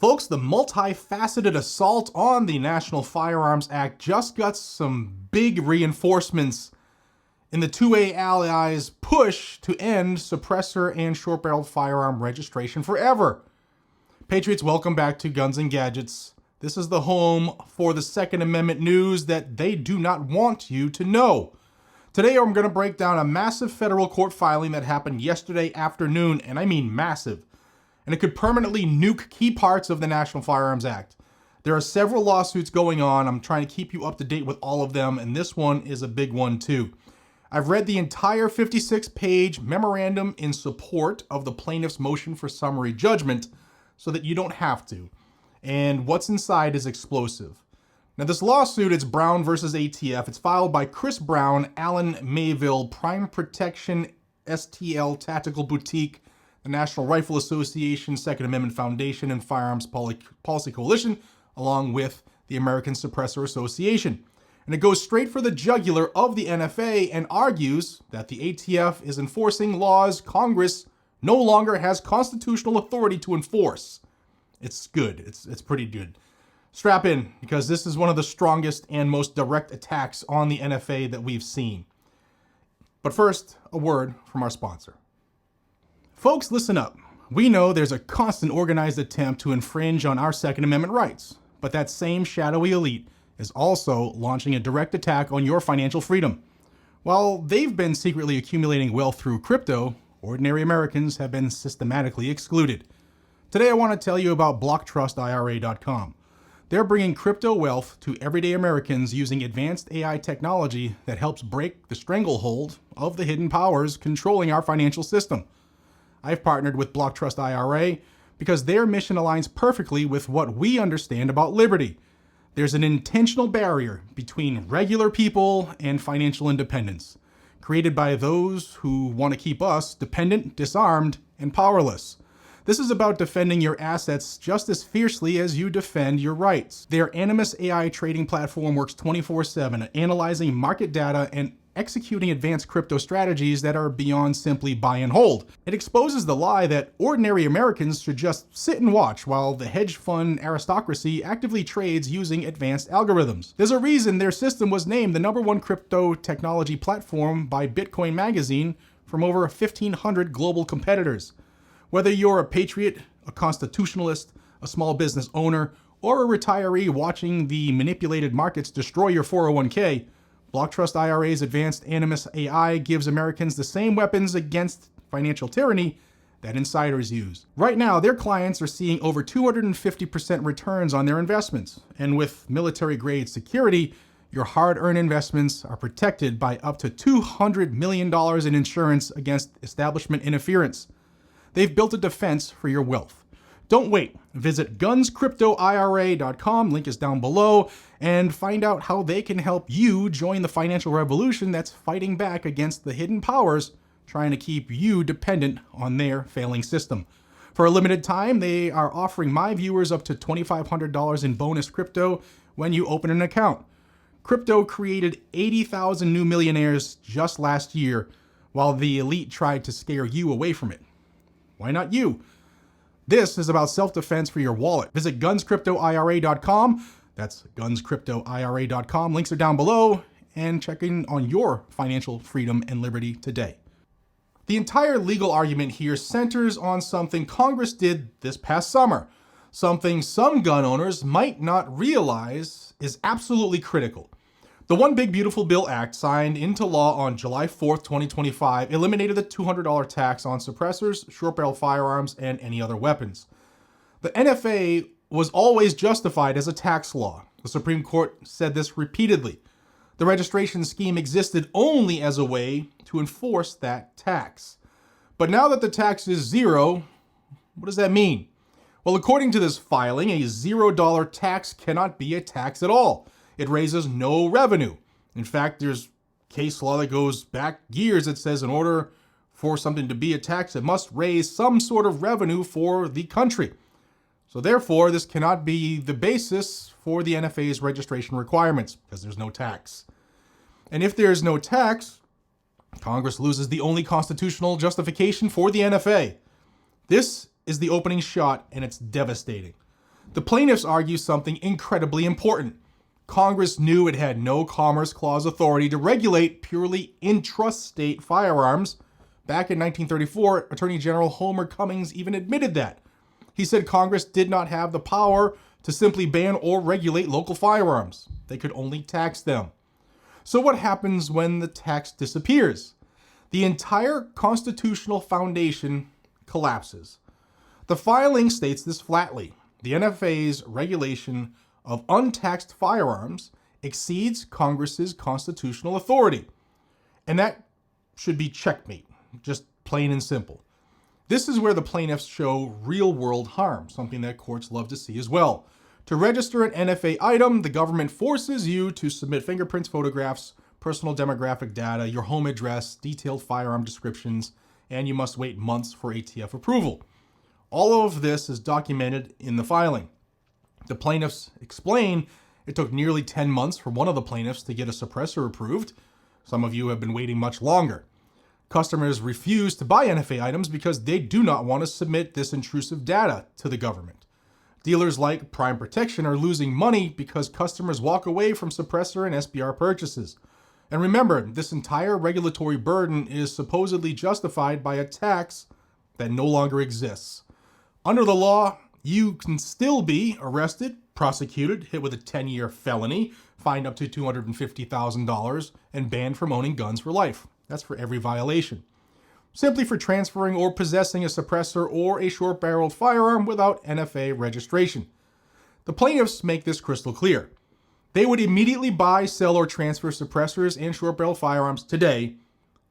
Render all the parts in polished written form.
Folks, the multifaceted assault on the National Firearms Act just got some big reinforcements in the 2A allies' push to end suppressor and short-barreled firearm registration forever. Patriots, welcome back to Guns and Gadgets. This is the home for the Second Amendment news that they do not want you to know. Today I'm going to break down a massive federal court filing that happened yesterday afternoon, and I mean massive. And it could permanently nuke key parts of the National Firearms Act. There are several lawsuits going on. I'm trying to keep you up to date with all of them, and this one is a big one too. I've read the entire 56-page memorandum in support of the plaintiff's motion for summary judgment so that you don't have to. And what's inside is explosive. Now this lawsuit, it's Brown versus ATF. It's filed by Chris Brown, Alan Mayville, Prime Protection, STL Tactical Boutique, the National Rifle Association, Second Amendment Foundation, and Firearms Policy Coalition, along with the American Suppressor Association. And it goes straight for the jugular of the NFA and argues that the ATF is enforcing laws Congress no longer has constitutional authority to enforce. It's good. It's pretty good. Strap in, because this is one of the strongest and most direct attacks on the NFA that we've seen. But first, a word from our sponsor. Folks, listen up. We know there's a constant organized attempt to infringe on our Second Amendment rights, but that same shadowy elite is also launching a direct attack on your financial freedom. While they've been secretly accumulating wealth through crypto, ordinary Americans have been systematically excluded. Today I want to tell you about BlockTrustIRA.com. They're bringing crypto wealth to everyday Americans using advanced AI technology that helps break the stranglehold of the hidden powers controlling our financial system. I've partnered with BlockTrust IRA because their mission aligns perfectly with what we understand about liberty. There's an intentional barrier between regular people and financial independence, created by those who want to keep us dependent, disarmed, and powerless. This is about defending your assets just as fiercely as you defend your rights. Their Animus AI trading platform works 24/7, analyzing market data and executing advanced crypto strategies that are beyond simply buy and hold. It exposes the lie that ordinary Americans should just sit and watch while the hedge fund aristocracy actively trades using advanced algorithms. There's a reason their system was named the #1 crypto technology platform by Bitcoin Magazine from over 1,500 global competitors. Whether you're a patriot, a constitutionalist, a small business owner, or a retiree watching the manipulated markets destroy your 401k, BlockTrust IRA's advanced Animus AI gives Americans the same weapons against financial tyranny that insiders use. Right now, their clients are seeing over 250% returns on their investments. And with military-grade security, your hard-earned investments are protected by up to $200 million in insurance against establishment interference. They've built a defense for your wealth. Don't wait. Visit gunscryptoira.com, link is down below, and find out how they can help you join the financial revolution that's fighting back against the hidden powers trying to keep you dependent on their failing system. For a limited time, they are offering my viewers up to $2,500 in bonus crypto when you open an account. Crypto created 80,000 new millionaires just last year, while the elite tried to scare you away from it. Why not you? This is about self-defense for your wallet. Visit gunscryptoira.com. That's gunscryptoira.com. Links are down below, and check in on your financial freedom and liberty today. The entire legal argument here centers on something Congress did this past summer, something some gun owners might not realize is absolutely critical. The One Big Beautiful Bill Act, signed into law on July 4th, 2025, eliminated the $200 tax on suppressors, short-barrel firearms, and any other weapons. The NFA was always justified as a tax law. The Supreme Court said this repeatedly. The registration scheme existed only as a way to enforce that tax. But now that the tax is zero, what does that mean? Well, according to this filing, a $0 tax cannot be a tax at all. It raises no revenue. In fact, there's case law that goes back years that says in order for something to be a tax, it must raise some sort of revenue for the country. So therefore, this cannot be the basis for the NFA's registration requirements because there's no tax. And if there's no tax, Congress loses the only constitutional justification for the NFA. This is the opening shot, and it's devastating. The plaintiffs argue something incredibly important. Congress knew it had no Commerce Clause authority to regulate purely intrastate firearms. Back in 1934, Attorney General Homer Cummings even admitted that. He said Congress did not have the power to simply ban or regulate local firearms. They could only tax them. So what happens when the tax disappears? The entire constitutional foundation collapses. The filing states this flatly. The NFA's regulation of untaxed firearms exceeds Congress's constitutional authority. And that should be checkmate, just plain and simple. This is where the plaintiffs show real-world harm, something that courts love to see as well. To register an NFA item, the government forces you to submit fingerprints, photographs, personal demographic data, your home address, detailed firearm descriptions, and you must wait months for ATF approval. All of this is documented in the filing. The plaintiffs explain it took nearly 10 months for one of the plaintiffs to get a suppressor approved. Some of you have been waiting much longer. Customers refuse to buy NFA items because they do not want to submit this intrusive data to the government. Dealers like Prime Protection are losing money because customers walk away from suppressor and SBR purchases. And remember, this entire regulatory burden is supposedly justified by a tax that no longer exists. Under the law, you can still be arrested, prosecuted, hit with a 10-year felony, fined up to $250,000, and banned from owning guns for life. That's for every violation. Simply for transferring or possessing a suppressor or a short-barreled firearm without NFA registration. The plaintiffs make this crystal clear. They would immediately buy, sell, or transfer suppressors and short-barreled firearms today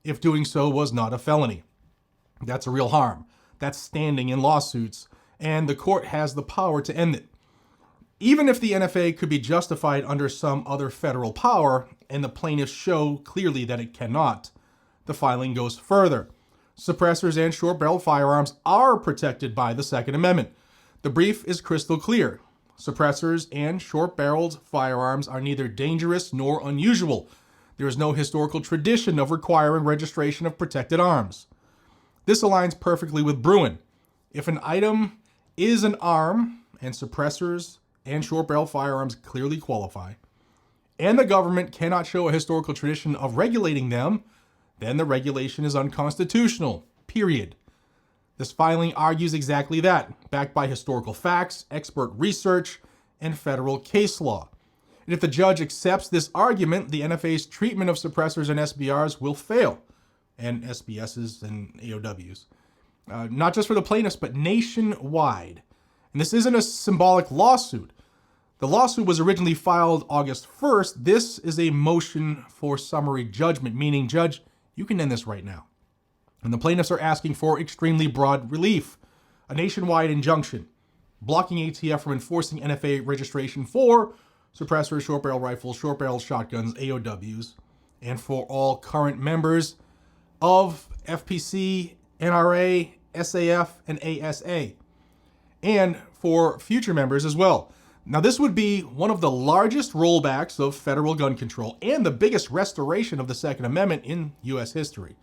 if doing so was not a felony. That's a real harm. That's standing in lawsuits, and the court has the power to end it. Even if the NFA could be justified under some other federal power, and the plaintiffs show clearly that it cannot, the filing goes further. Suppressors and short-barreled firearms are protected by the Second Amendment. The brief is crystal clear. Suppressors and short-barreled firearms are neither dangerous nor unusual. There is no historical tradition of requiring registration of protected arms. This aligns perfectly with Bruin. If an item is an arm, and suppressors and short-barreled firearms clearly qualify, and the government cannot show a historical tradition of regulating them, then the regulation is unconstitutional, period. This filing argues exactly that, backed by historical facts, expert research, and federal case law. And if the judge accepts this argument, the NFA's treatment of suppressors and SBRs will fail, and SBSs and AOWs. Not just for the plaintiffs, but nationwide. And this isn't a symbolic lawsuit. The lawsuit was originally filed August 1st. This is a motion for summary judgment, meaning, Judge, you can end this right now. And the plaintiffs are asking for extremely broad relief, a nationwide injunction, blocking ATF from enforcing NFA registration for suppressors, short-barrel rifles, short-barrel shotguns, AOWs, and for all current members of FPC, NRA, SAF, and ASA, and for future members as well. Now, this would be one of the largest rollbacks of federal gun control and the biggest restoration of the Second Amendment in U.S. history.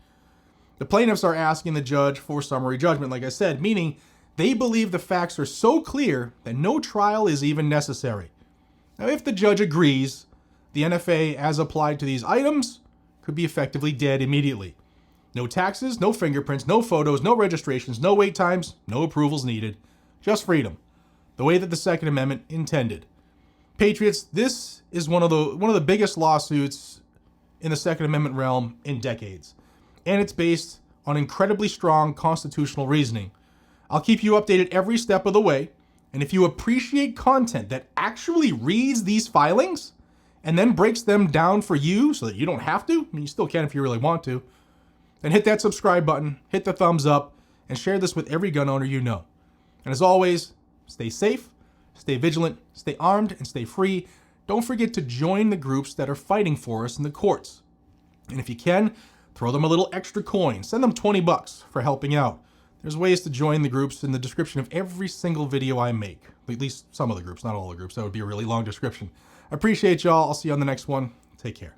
The plaintiffs are asking the judge for summary judgment, like I said, meaning they believe the facts are so clear that no trial is even necessary. Now, if the judge agrees, the NFA, as applied to these items, could be effectively dead immediately. No taxes, no fingerprints, no photos, no registrations, no wait times, no approvals needed, just freedom, the way that the Second Amendment intended. Patriots, this is one of the biggest lawsuits in the Second Amendment realm in decades, and it's based on incredibly strong constitutional reasoning. I'll keep you updated every step of the way, and if you appreciate content that actually reads these filings and then breaks them down for you so that you don't have to, I mean, you still can if you really want to, then hit that subscribe button, hit the thumbs up, and share this with every gun owner you know. And as always, stay safe, stay vigilant, stay armed, and stay free. Don't forget to join the groups that are fighting for us in the courts. And if you can, throw them a little extra coin. Send them $20 for helping out. There's ways to join the groups in the description of every single video I make. At least some of the groups, not all the groups. That would be a really long description. I appreciate y'all. I'll see you on the next one. Take care.